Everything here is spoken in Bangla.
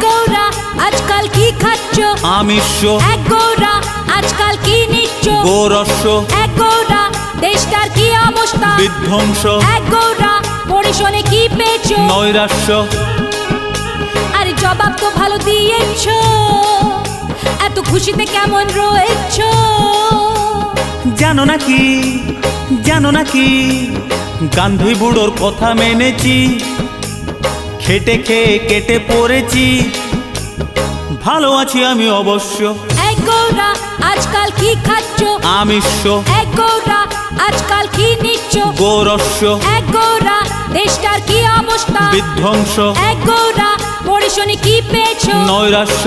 গৌরা আজকাল কি খাচ্ছ? আমিষ। এক গৌরা আজকাল কি নিচ্ছ? গোরস্য। এক গৌরা দেশটার কি অবস্থা? বিধ্বংস। এক গৌরা পড়ে শোনে কি পেয়েছো? নৈরাশ্য। আরে জবাব তো ভালো দিয়েছ, এত খুশিতে কেমন রয়েছ? জানো নাকি, জানো নাকি গান্ধী বুড়োর কথা মেনেছি, খেটে খেয়ে কেটে পড়েছি, ভালো আছি আমি অবশ্য। এক গৌরা আজকাল কি খাচ্ছ? আমিষ। এক গৌরা আজকাল কি নিচ্ছ? গোরস্য। এক গৌরা দেশটার কি অবস্থা? বিধ্বংস। এক গৌরা পড়ে শোনে কি পেয়েছো? নৈরাশ্য।